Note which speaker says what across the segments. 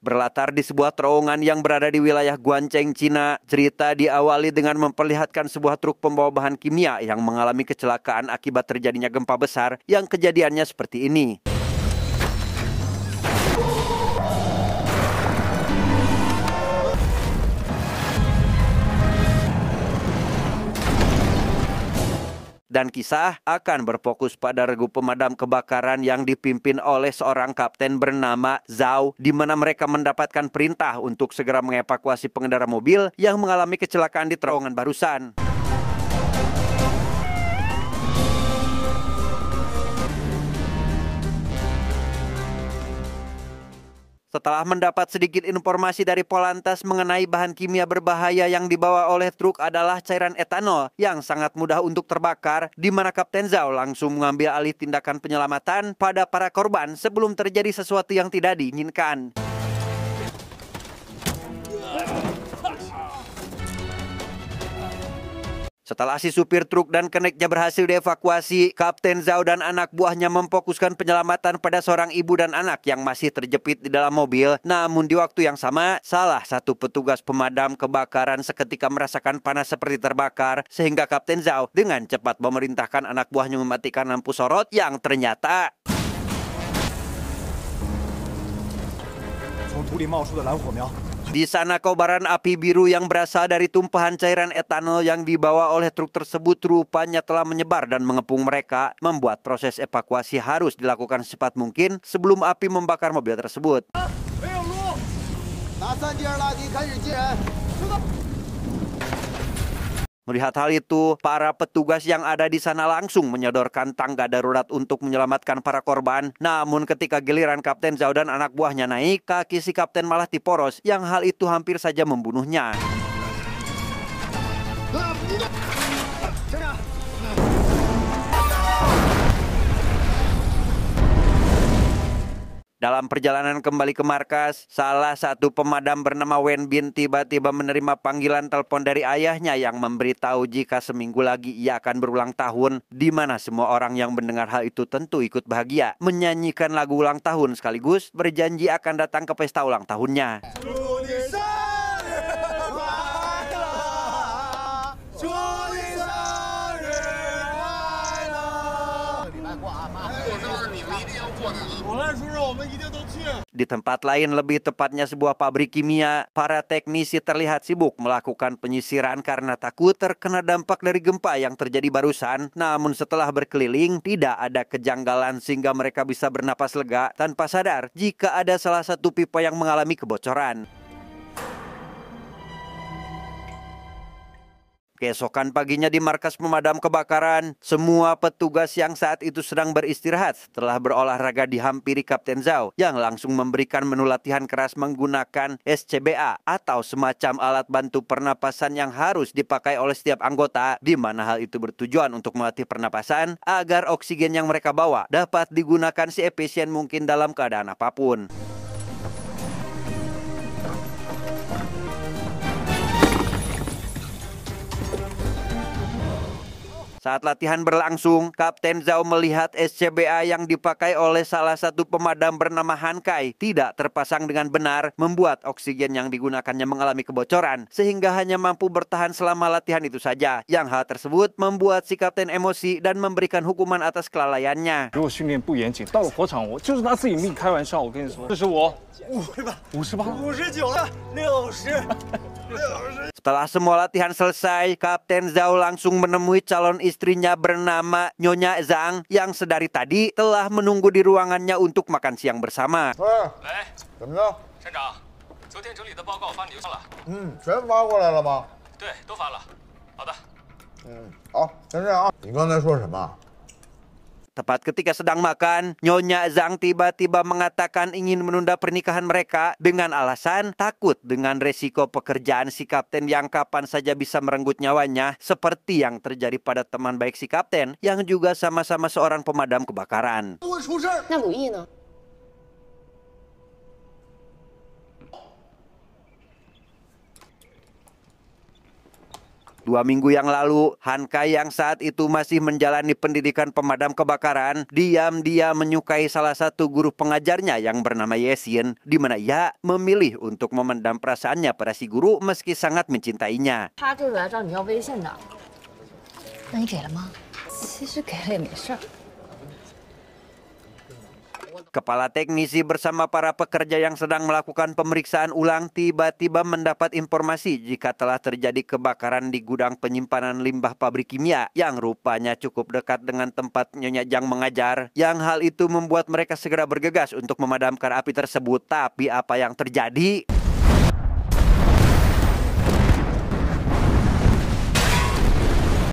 Speaker 1: Berlatar di sebuah terowongan yang berada di wilayah Guanceng, Cina, cerita diawali dengan memperlihatkan sebuah truk pembawa bahan kimia yang mengalami kecelakaan akibat terjadinya gempa besar yang kejadiannya seperti ini. Dan kisah akan berfokus pada regu pemadam kebakaran yang dipimpin oleh seorang kapten bernama Zhao, di mana mereka mendapatkan perintah untuk segera mengevakuasi pengendara mobil yang mengalami kecelakaan di terowongan barusan. Setelah mendapat sedikit informasi dari Polantas mengenai bahan kimia berbahaya yang dibawa oleh truk adalah cairan etanol yang sangat mudah untuk terbakar, di mana Kapten Zhao langsung mengambil alih tindakan penyelamatan pada para korban sebelum terjadi sesuatu yang tidak diinginkan. Setelah si supir truk dan keneknya berhasil dievakuasi, Kapten Zhao dan anak buahnya memfokuskan penyelamatan pada seorang ibu dan anak yang masih terjepit di dalam mobil. Namun di waktu yang sama, salah satu petugas pemadam kebakaran seketika merasakan panas seperti terbakar, sehingga Kapten Zhao dengan cepat memerintahkan anak buahnya mematikan lampu sorot yang ternyata di sana kobaran api biru yang berasal dari tumpahan cairan etanol yang dibawa oleh truk tersebut rupanya telah menyebar dan mengepung mereka, membuat proses evakuasi harus dilakukan secepat mungkin sebelum api membakar mobil tersebut. Melihat hal itu, para petugas yang ada di sana langsung menyodorkan tangga darurat untuk menyelamatkan para korban. Namun ketika giliran Kapten Zhao dan anak buahnya naik, kaki si kapten malah diporos, yang hal itu hampir saja membunuhnya. Dalam perjalanan kembali ke markas, salah satu pemadam bernama Wen Bin tiba-tiba menerima panggilan telepon dari ayahnya yang memberitahu jika seminggu lagi ia akan berulang tahun, di mana semua orang yang mendengar hal itu tentu ikut bahagia, menyanyikan lagu ulang tahun sekaligus berjanji akan datang ke pesta ulang tahunnya. Di tempat lain, lebih tepatnya sebuah pabrik kimia, para teknisi terlihat sibuk melakukan penyisiran karena takut terkena dampak dari gempa yang terjadi barusan. Namun setelah berkeliling, tidak ada kejanggalan sehingga mereka bisa bernapas lega tanpa sadar jika ada salah satu pipa yang mengalami kebocoran. Keesokan paginya di markas pemadam kebakaran, semua petugas yang saat itu sedang beristirahat setelah berolahraga dihampiri Kapten Zhao yang langsung memberikan menu latihan keras menggunakan SCBA atau semacam alat bantu pernapasan yang harus dipakai oleh setiap anggota, di mana hal itu bertujuan untuk melatih pernapasan agar oksigen yang mereka bawa dapat digunakan seefisien mungkin dalam keadaan apapun. Saat latihan berlangsung, Kapten Zhao melihat SCBA yang dipakai oleh salah satu pemadam bernama Han Kai tidak terpasang dengan benar, membuat oksigen yang digunakannya mengalami kebocoran, sehingga hanya mampu bertahan selama latihan itu saja. Yang hal tersebut membuat si Kapten emosi dan memberikan hukuman atas kelalaiannya. Setelah semua latihan selesai, Kapten Zhao langsung menemui calon istrinya bernama Nyonya Zhang yang sedari tadi telah menunggu di ruangannya untuk makan siang bersama. Tepat ketika sedang makan, Nyonya Zhang tiba-tiba mengatakan ingin menunda pernikahan mereka dengan alasan takut dengan resiko pekerjaan si kapten yang kapan saja bisa merenggut nyawanya, seperti yang terjadi pada teman baik si kapten yang juga sama-sama seorang pemadam kebakaran. 2 minggu yang lalu, Hanka yang saat itu masih menjalani pendidikan pemadam kebakaran, diam-diam menyukai salah satu guru pengajarnya yang bernama Yesin, di mana ia memilih untuk memendam perasaannya pada si guru meski sangat mencintainya.
Speaker 2: 他这个来找你要微信的，那你给了吗？其实给了也没事儿。
Speaker 1: Kepala teknisi bersama para pekerja yang sedang melakukan pemeriksaan ulang tiba-tiba mendapat informasi jika telah terjadi kebakaran di gudang penyimpanan limbah pabrik kimia yang rupanya cukup dekat dengan tempat Nyonya Jang mengajar. Yang hal itu membuat mereka segera bergegas untuk memadamkan api tersebut. Tapi apa yang terjadi?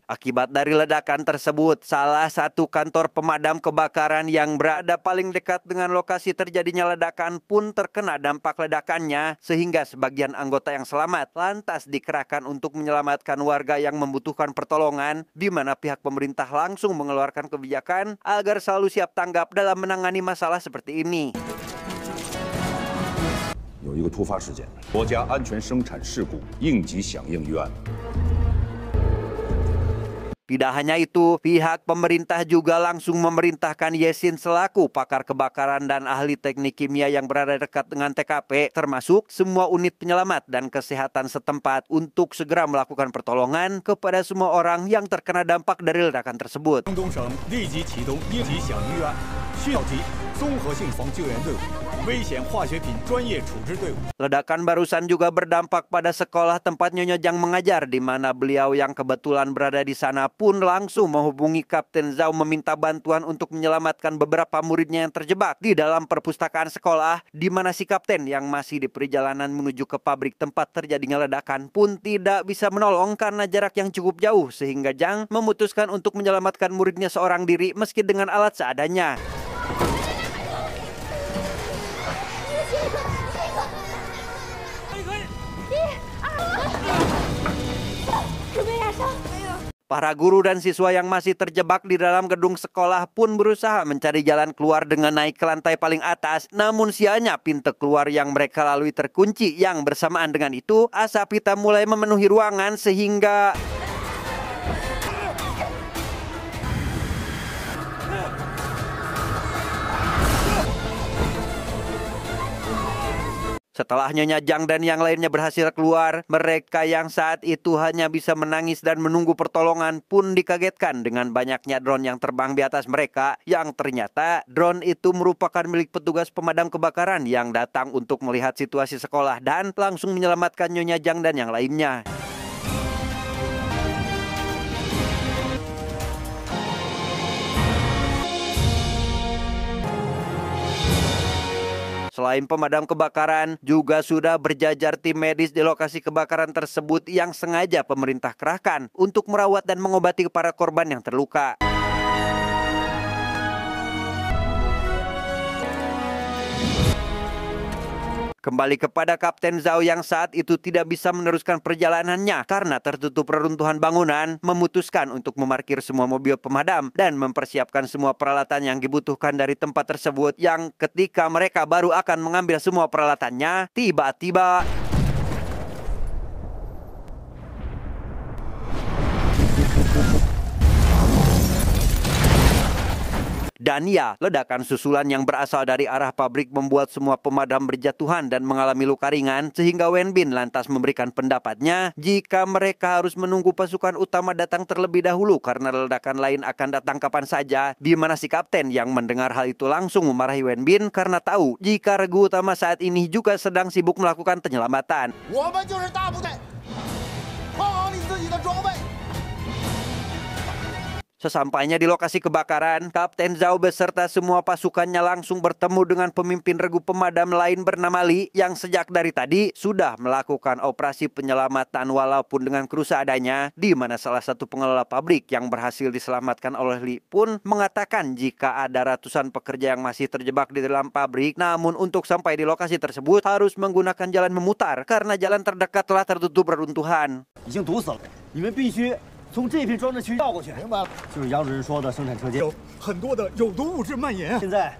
Speaker 1: Akibat dari ledakan tersebut, salah satu kantor pemadam kebakaran yang berada paling dekat dengan lokasi terjadinya ledakan pun terkena dampak ledakannya, sehingga sebagian anggota yang selamat lantas dikerahkan untuk menyelamatkan warga yang membutuhkan pertolongan, di mana pihak pemerintah langsung mengeluarkan kebijakan agar selalu siap tanggap dalam menangani masalah seperti ini.
Speaker 3: 有一个突发事件，国家安全生产事故应急响应预案。
Speaker 1: Tidak hanya itu, pihak pemerintah juga langsung memerintahkan Yesin selaku pakar kebakaran dan ahli teknik kimia yang berada dekat dengan TKP, termasuk semua unit penyelamat dan kesehatan setempat untuk segera melakukan pertolongan kepada semua orang yang terkena dampak dari ledakan tersebut. Ledakan barusan juga berdampak pada sekolah tempat Nyonya Jang mengajar, di mana beliau yang kebetulan berada di sana pun langsung menghubungi Kapten Zhao meminta bantuan untuk menyelamatkan beberapa muridnya yang terjebak di dalam perpustakaan sekolah, di mana si kapten yang masih di perjalanan menuju ke pabrik tempat terjadinya ledakan pun tidak bisa menolong karena jarak yang cukup jauh, sehingga Zhang memutuskan untuk menyelamatkan muridnya seorang diri meski dengan alat seadanya. Para guru dan siswa yang masih terjebak di dalam gedung sekolah pun berusaha mencari jalan keluar dengan naik ke lantai paling atas. Namun sialnya pintu keluar yang mereka lalui terkunci. Yang bersamaan dengan itu, asap hitam mulai memenuhi ruangan sehingga... Setelah Nyonya Jang dan yang lainnya berhasil keluar, mereka yang saat itu hanya bisa menangis dan menunggu pertolongan pun dikagetkan dengan banyaknya drone yang terbang di atas mereka, yang ternyata drone itu merupakan milik petugas pemadam kebakaran yang datang untuk melihat situasi sekolah dan langsung menyelamatkan Nyonya Jang dan yang lainnya. Selain pemadam kebakaran, juga sudah berjajar tim medis di lokasi kebakaran tersebut yang sengaja pemerintah kerahkan untuk merawat dan mengobati para korban yang terluka. Kembali kepada Kapten Zhao yang saat itu tidak bisa meneruskan perjalanannya karena tertutup reruntuhan bangunan, memutuskan untuk memarkir semua mobil pemadam dan mempersiapkan semua peralatan yang dibutuhkan dari tempat tersebut, yang ketika mereka baru akan mengambil semua peralatannya, tiba-tiba dan ya, ledakan susulan yang berasal dari arah pabrik membuat semua pemadam berjatuhan dan mengalami luka ringan, sehingga Wenbin lantas memberikan pendapatnya jika mereka harus menunggu pasukan utama datang terlebih dahulu karena ledakan lain akan datang kapan saja, di mana si kapten yang mendengar hal itu langsung memarahi Wenbin karena tahu jika regu utama saat ini juga sedang sibuk melakukan penyelamatan. Sesampainya di lokasi kebakaran, Kapten Zhao beserta semua pasukannya langsung bertemu dengan pemimpin regu pemadam lain bernama Li yang sejak dari tadi sudah melakukan operasi penyelamatan walaupun dengan kru seadanya, di mana salah satu pengelola pabrik yang berhasil diselamatkan oleh Li pun mengatakan jika ada ratusan pekerja yang masih terjebak di dalam pabrik, namun untuk sampai di lokasi tersebut harus menggunakan jalan memutar karena jalan terdekat telah tertutup reruntuhan.
Speaker 4: 从这片装置区绕过去，明白了？就是杨主任说的生产车间有很多的有毒物质蔓延。现在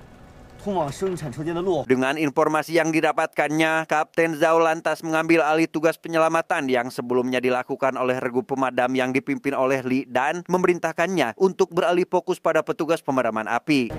Speaker 4: 通往生产车间的路。
Speaker 1: Dengan informasi yang didapatkannya, Kapten Zhao lantas mengambil alih tugas penyelamatan yang sebelumnya dilakukan oleh regu pemadam yang dipimpin oleh Li dan memerintahkannya untuk beralih fokus pada petugas pemadaman api.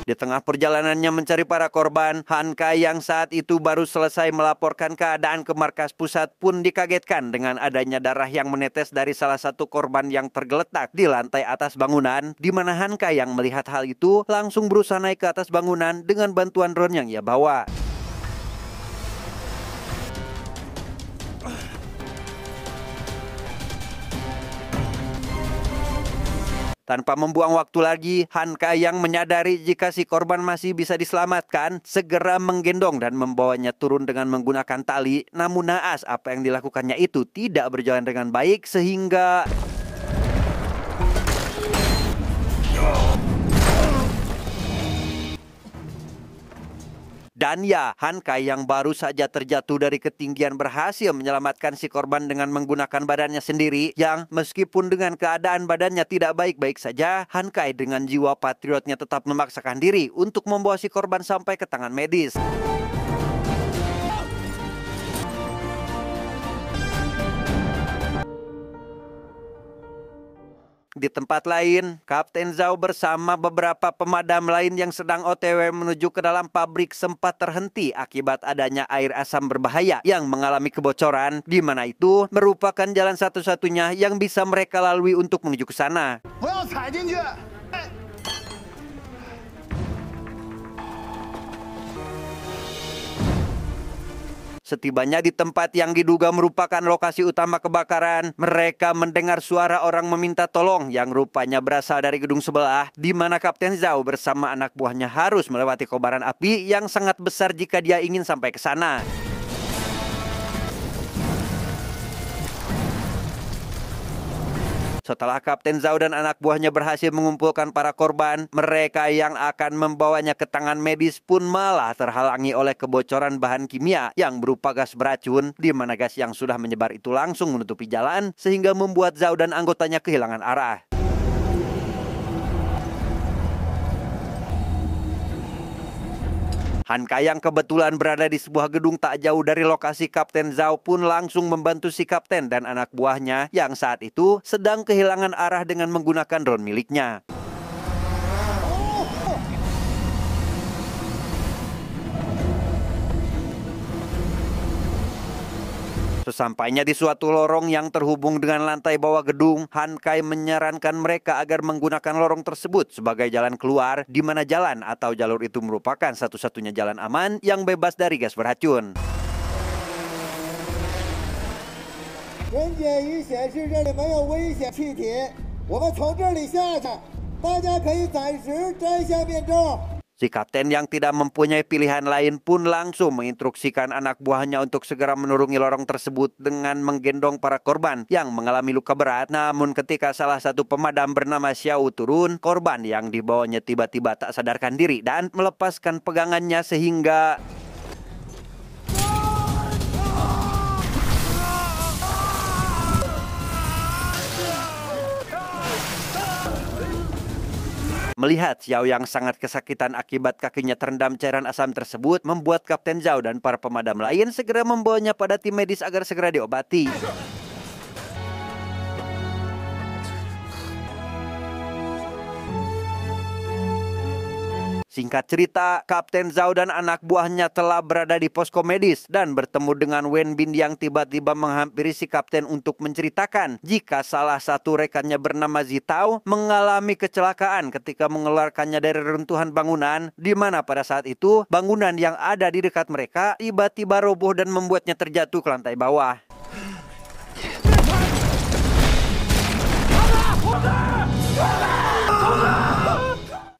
Speaker 1: Di tengah perjalanannya mencari para korban, Han Kai yang saat itu baru selesai melaporkan keadaan ke markas pusat pun dikagetkan dengan adanya darah yang menetes dari salah satu korban yang tergeletak di lantai atas bangunan, di mana Han Kai yang melihat hal itu langsung berusaha naik ke atas bangunan dengan bantuan drone yang ia bawa. Tanpa membuang waktu lagi, Han Kai yang menyadari jika si korban masih bisa diselamatkan, segera menggendong dan membawanya turun dengan menggunakan tali. Namun naas, apa yang dilakukannya itu tidak berjalan dengan baik sehingga dan ya, Han Kai yang baru saja terjatuh dari ketinggian berhasil menyelamatkan si korban dengan menggunakan badannya sendiri, yang meskipun dengan keadaan badannya tidak baik-baik saja, Han Kai dengan jiwa patriotnya tetap memaksakan diri untuk membawa si korban sampai ke tangan medis. Di tempat lain, Kapten Zhao bersama beberapa pemadam lain yang sedang OTW menuju ke dalam pabrik sempat terhenti akibat adanya air asam berbahaya yang mengalami kebocoran, di mana itu merupakan jalan satu-satunya yang bisa mereka lalui untuk menuju ke sana. Setibanya di tempat yang diduga merupakan lokasi utama kebakaran, mereka mendengar suara orang meminta tolong yang rupanya berasal dari gedung sebelah, di mana Kapten Zhao bersama anak buahnya harus melewati kobaran api yang sangat besar jika dia ingin sampai ke sana. Setelah Kapten Zhao dan anak buahnya berhasil mengumpulkan para korban, mereka yang akan membawanya ke tangan medis pun malah terhalangi oleh kebocoran bahan kimia yang berupa gas beracun, di mana gas yang sudah menyebar itu langsung menutupi jalan sehingga membuat Zhao dan anggotanya kehilangan arah. Han Kai yang kebetulan berada di sebuah gedung tak jauh dari lokasi Kapten Zhao pun langsung membantu si kapten dan anak buahnya yang saat itu sedang kehilangan arah dengan menggunakan drone miliknya. Sesampainya di suatu lorong yang terhubung dengan lantai bawah gedung, Han Kai menyarankan mereka agar menggunakan lorong tersebut sebagai jalan keluar, di mana jalan atau jalur itu merupakan satu-satunya jalan aman yang bebas dari gas beracun.
Speaker 5: 人检仪显示这里没有危险气体，我们从这里下去，大家可以暂时摘下面罩。
Speaker 1: Si kapten yang tidak mempunyai pilihan lain pun langsung menginstruksikan anak buahnya untuk segera menurungi lorong tersebut dengan menggendong para korban yang mengalami luka berat. Namun ketika salah satu pemadam bernama Xiao turun, korban yang dibawanya tiba-tiba tak sadarkan diri dan melepaskan pegangannya sehingga melihat Xiao yang sangat kesakitan akibat kakinya terendam cairan asam tersebut, membuat Kapten Zhao dan para pemadam lain segera membawanya pada tim medis agar segera diobati. Singkat cerita, Kapten Zhao dan anak buahnya telah berada di posko medis dan bertemu dengan Wen Bin yang tiba-tiba menghampiri si kapten untuk menceritakan jika salah satu rekannya bernama Zitao mengalami kecelakaan ketika mengeluarkannya dari reruntuhan bangunan, di mana pada saat itu bangunan yang ada di dekat mereka tiba-tiba roboh dan membuatnya terjatuh ke lantai bawah.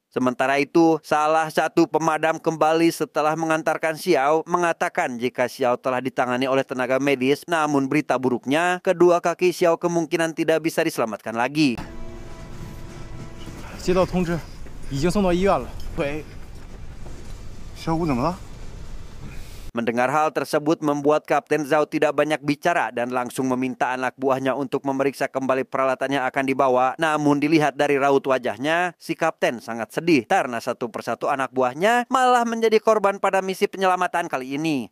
Speaker 1: Sementara itu, salah satu pemadam kembali setelah mengantarkan Xiao mengatakan jika Xiao telah ditangani oleh tenaga medis, namun berita buruknya, kedua kaki Xiao kemungkinan tidak bisa diselamatkan lagi.
Speaker 4: 接到通知，已经送到医院了。腿，
Speaker 6: 小五怎么了？
Speaker 1: Mendengar hal tersebut membuat Kapten Zhao tidak banyak bicara dan langsung meminta anak buahnya untuk memeriksa kembali peralatan yang akan dibawa. Namun dilihat dari raut wajahnya, si kapten sangat sedih karena satu persatu anak buahnya malah menjadi korban pada misi penyelamatan kali ini.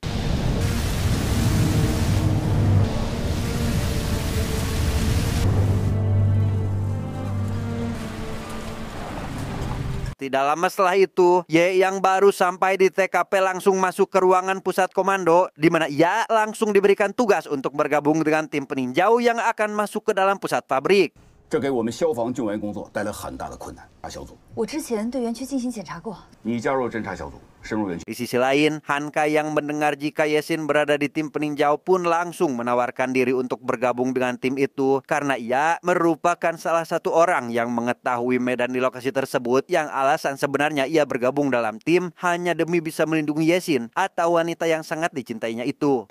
Speaker 1: Tidak lama setelah itu, Ye yang baru sampai di TKP langsung masuk ke ruangan pusat komando, di mana ia langsung diberikan tugas untuk bergabung dengan tim peninjau yang akan masuk ke dalam pusat pabrik.
Speaker 3: 这给我们消防救援工作带来很大的困难。小组，
Speaker 2: 我之前对园区进行检查过。
Speaker 3: 你加入侦察小组，深入园区。
Speaker 1: Di sisi lain, Han Kai yang mendengar jika Yesin berada di tim peninjau pun langsung menawarkan diri untuk bergabung dengan tim itu karena ia merupakan salah satu orang yang mengetahui medan di lokasi tersebut yang alasan sebenarnya ia bergabung dalam tim hanya demi bisa melindungi Yesin atau wanita yang sangat dicintainya itu.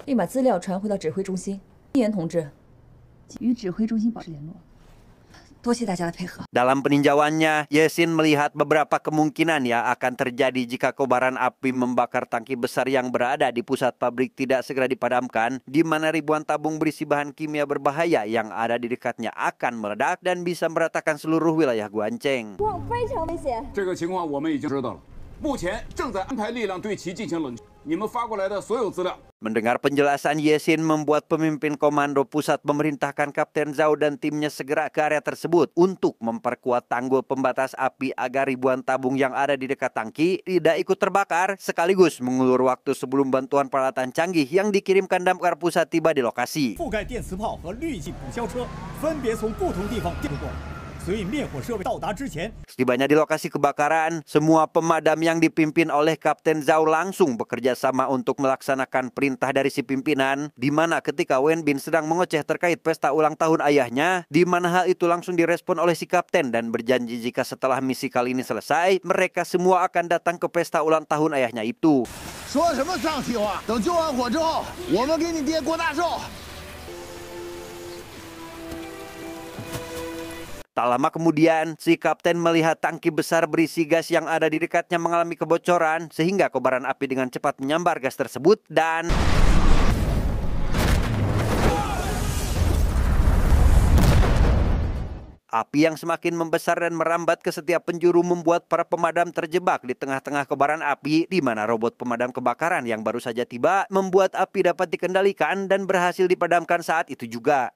Speaker 4: 并把资料传回到指挥中心。一言同志，与指挥中心保持联络。多谢大家的配合。
Speaker 1: Dalam peninjauannya, Yesin melihat beberapa kemungkinan yang akan terjadi jika kobaran api membakar tangki besar yang berada di pusat pabrik tidak segera dipadamkan, di mana ribuan tabung berisi bahan kimia berbahaya yang ada di dekatnya akan meledak dan bisa meratakan seluruh wilayah Guanceng.
Speaker 3: 这个情况我们已经知道了，目前正在安排力量对其进行冷却。你们发过来的所有资料。
Speaker 1: Mendengar penjelasan Yesin membuat pemimpin komando pusat memerintahkan Kapten Zhao dan timnya segera ke area tersebut untuk memperkuat tanggul pembatas api agar ribuan tabung yang ada di dekat tangki tidak ikut terbakar, sekaligus mengulur waktu sebelum bantuan peralatan canggih yang dikirimkan damkar pusat tiba di lokasi.
Speaker 6: 覆盖电磁炮和滤镜补消车分别从不同地方调过来，所以灭火设备到达之前。
Speaker 1: Setibanya di lokasi kebakaran, semua pemadam yang dipimpin oleh Kapten Zhao langsung bekerja sama untuk melaksanakan perintah dari si pimpinan, di mana ketika Wen Bin sedang mengoceh terkait pesta ulang tahun ayahnya, di mana hal itu langsung direspon oleh si kapten dan berjanji jika setelah misi kali ini selesai, mereka semua akan datang ke pesta ulang tahun ayahnya itu.
Speaker 5: 说什么丧气话？等救完火之后，我们给你爹过大寿。
Speaker 1: Tak lama kemudian, si kapten melihat tangki besar berisi gas yang ada di dekatnya mengalami kebocoran, sehingga kobaran api dengan cepat menyambar gas tersebut dan... Api yang semakin membesar dan merambat ke setiap penjuru membuat para pemadam terjebak di tengah-tengah kobaran api, di mana robot pemadam kebakaran yang baru saja tiba membuat api dapat dikendalikan dan berhasil dipadamkan saat itu juga.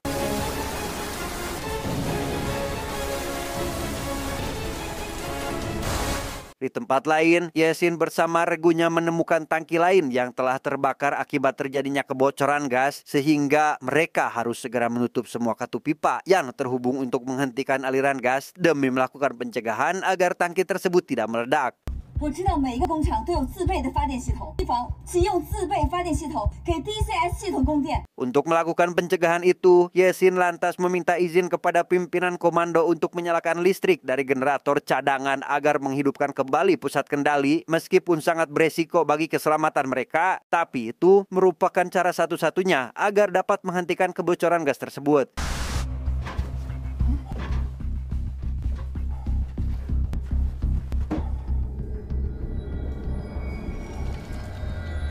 Speaker 1: Di tempat lain, Yesin bersama regunya menemukan tangki lain yang telah terbakar akibat terjadinya kebocoran gas, sehingga mereka harus segera menutup semua katup pipa yang terhubung untuk menghentikan aliran gas demi melakukan pencegahan agar tangki tersebut tidak meledak.
Speaker 7: 我知道每一个工厂都有自备的发电系统，机房启用自备发电系统，给 DCS 系统供电。
Speaker 1: Untuk melakukan pencegahan itu, Yesin lantas meminta izin kepada pimpinan komando untuk menyalakan listrik dari generator cadangan agar menghidupkan kembali pusat kendali meskipun sangat beresiko bagi keselamatan mereka, tapi itu merupakan cara satu-satunya agar dapat menghentikan kebocoran gas tersebut.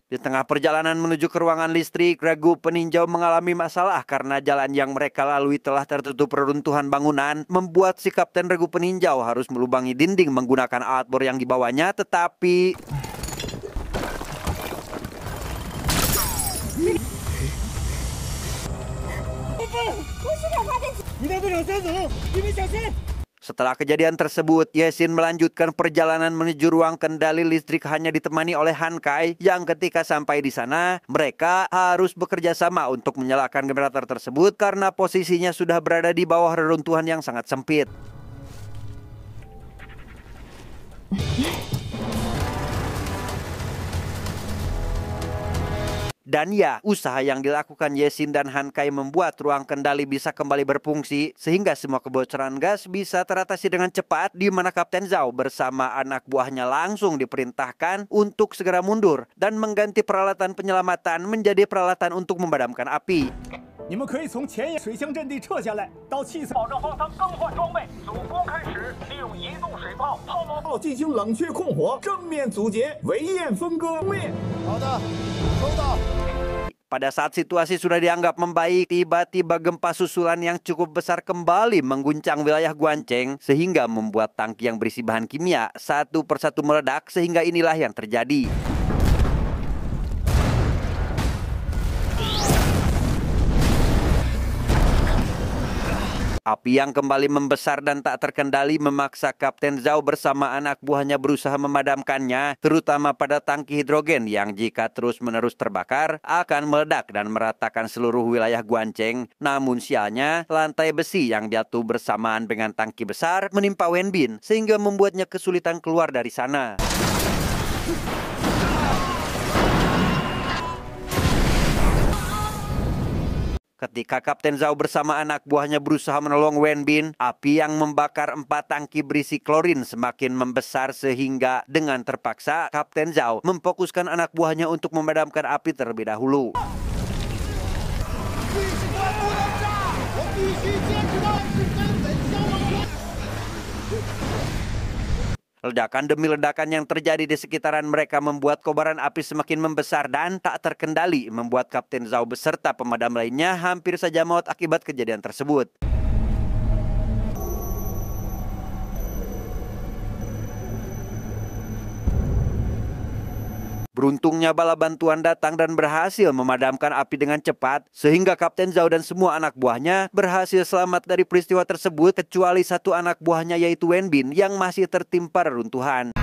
Speaker 1: Di tengah perjalanan menuju ke ruangan listrik, regu peninjau mengalami masalah karena jalan yang mereka lalui telah tertutup reruntuhan bangunan, membuat si kapten regu peninjau harus melubangi dinding menggunakan alat bor yang dibawanya, tetapi... Setelah kejadian tersebut, Yesin melanjutkan perjalanan menuju ruang kendali listrik hanya ditemani oleh Han Kai yang ketika sampai di sana, mereka harus bekerja sama untuk menyalakan generator tersebut karena posisinya sudah berada di bawah reruntuhan yang sangat sempit. Dan ya, usaha yang dilakukan Yesin dan Han Kai membuat ruang kendali bisa kembali berfungsi sehingga semua kebocoran gas bisa teratasi dengan cepat, di mana Kapten Zhao bersama anak buahnya langsung diperintahkan untuk segera mundur dan mengganti peralatan penyelamatan menjadi peralatan untuk memadamkan api.
Speaker 6: 你们可以从前沿水箱阵地撤下来，到气层保证方舱更换装备，主攻开始利用移动水炮、炮罗进行冷却控火，正面阻截，围焰分割面。
Speaker 5: 好的，收到。
Speaker 1: Pada saat situasi sudah dianggap membaik, tiba-tiba gempa susulan yang cukup besar kembali mengguncang wilayah Guanceng sehingga membuat tangki yang berisi bahan kimia satu persatu meledak sehingga inilah yang terjadi. Api yang kembali membesar dan tak terkendali memaksa Kapten Zhao bersama anak buahnya berusaha memadamkannya, terutama pada tangki hidrogen yang jika terus-menerus terbakar akan meledak dan meratakan seluruh wilayah Guanceng. Namun sialnya, lantai besi yang jatuh bersamaan dengan tangki besar menimpa Wenbin sehingga membuatnya kesulitan keluar dari sana. Ketika Kapten Zhao bersama anak buahnya berusaha menolong Wenbin, api yang membakar 4 tangki berisi klorin semakin membesar sehingga dengan terpaksa Kapten Zhao memfokuskan anak buahnya untuk memadamkan api terlebih dahulu. Ledakan demi ledakan yang terjadi di sekitaran mereka membuat kobaran api semakin membesar dan tak terkendali, membuat Kapten Zhao beserta pemadam lainnya hampir saja maut akibat kejadian tersebut. Beruntungnya bala bantuan datang dan berhasil memadamkan api dengan cepat, sehingga Kapten Zhao dan semua anak buahnya berhasil selamat dari peristiwa tersebut, kecuali satu anak buahnya yaitu Wenbin yang masih tertimpa reruntuhan.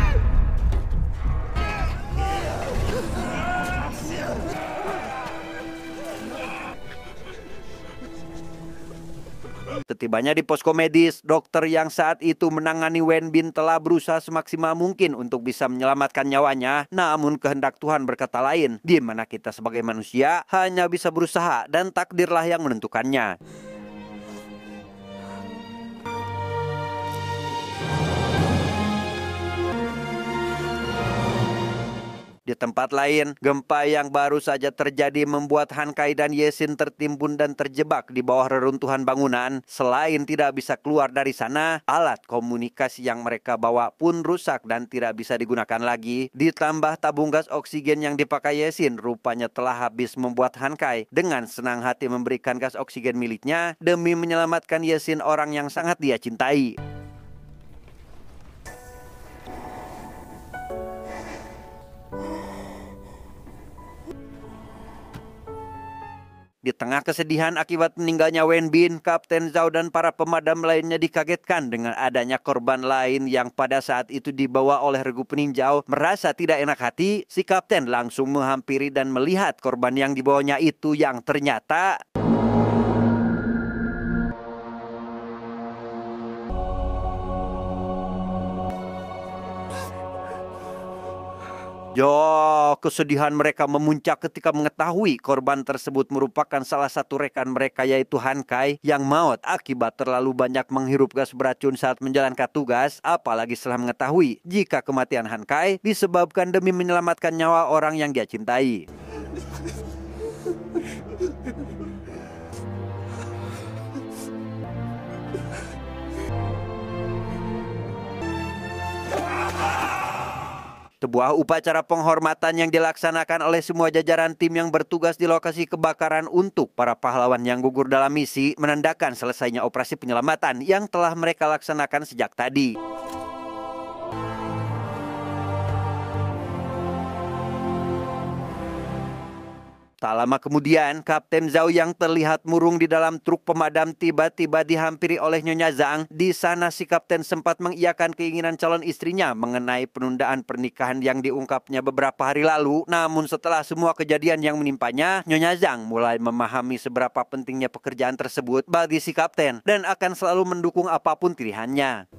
Speaker 1: Setibanya di posko medis, dokter yang saat itu menangani Wenbin telah berusaha semaksimal mungkin untuk bisa menyelamatkan nyawanya. Namun kehendak Tuhan berkata lain, di mana kita sebagai manusia hanya bisa berusaha dan takdirlah yang menentukannya. Di tempat lain, gempa yang baru saja terjadi membuat Han Kai dan Yesin tertimbun dan terjebak di bawah reruntuhan bangunan. Selain tidak bisa keluar dari sana, alat komunikasi yang mereka bawa pun rusak dan tidak bisa digunakan lagi. Ditambah tabung gas oksigen yang dipakai Yesin rupanya telah habis, membuat Han Kai dengan senang hati memberikan gas oksigen miliknya demi menyelamatkan Yesin, orang yang sangat dia cintai. Di tengah kesedihan akibat meninggalnya Wenbin, Kapten Zhao dan para pemadam lainnya dikagetkan dengan adanya korban lain yang pada saat itu dibawa oleh regu peninjau. Merasa tidak enak hati, si kapten langsung menghampiri dan melihat korban yang dibawanya itu yang ternyata kesedihan mereka memuncak ketika mengetahui korban tersebut merupakan salah satu rekan mereka yaitu Han Kai yang maut akibat terlalu banyak menghirup gas beracun saat menjalankan tugas, apalagi setelah mengetahui jika kematian Han Kai disebabkan demi menyelamatkan nyawa orang yang dia cintai. Sebuah upacara penghormatan yang dilaksanakan oleh semua jajaran tim yang bertugas di lokasi kebakaran untuk para pahlawan yang gugur dalam misi menandakan selesainya operasi penyelamatan yang telah mereka laksanakan sejak tadi. Tak lama kemudian, Kapten Zhao yang terlihat murung di dalam truk pemadam tiba-tiba dihampiri oleh Nyonya Zhang. Di sana si kapten sempat mengiyakan keinginan calon istrinya mengenai penundaan pernikahan yang diungkapnya beberapa hari lalu. Namun setelah semua kejadian yang menimpanya, Nyonya Zhang mulai memahami seberapa pentingnya pekerjaan tersebut bagi si kapten dan akan selalu mendukung apapun pilihannya.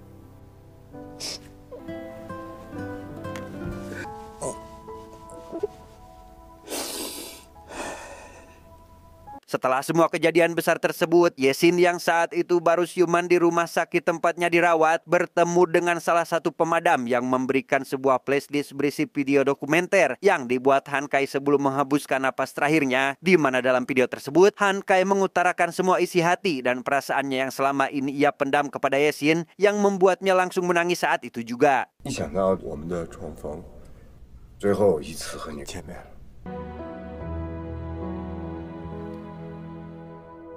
Speaker 1: Setelah semua kejadian besar tersebut, Yesin yang saat itu baru siuman di rumah sakit tempatnya dirawat bertemu dengan salah satu pemadam yang memberikan sebuah flashdisk berisi video dokumenter yang dibuat Han Kai sebelum menghembuskan napas terakhirnya, di mana dalam video tersebut Han Kai mengutarakan semua isi hati dan perasaannya yang selama ini ia pendam kepada Yesin, yang membuatnya langsung menangis saat itu juga.
Speaker 8: 一想到我们的重逢，最后一次和你见面了。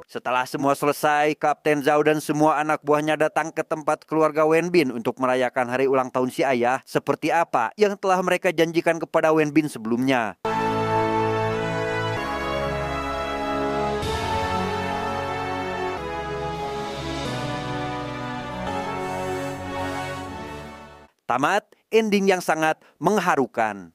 Speaker 1: Setelah semua selesai, Kapten Zhao dan semua anak buahnya datang ke tempat keluarga Wenbin untuk merayakan hari ulang tahun si ayah seperti apa yang telah mereka janjikan kepada Wenbin sebelumnya. Tamat, ending yang sangat mengharukan.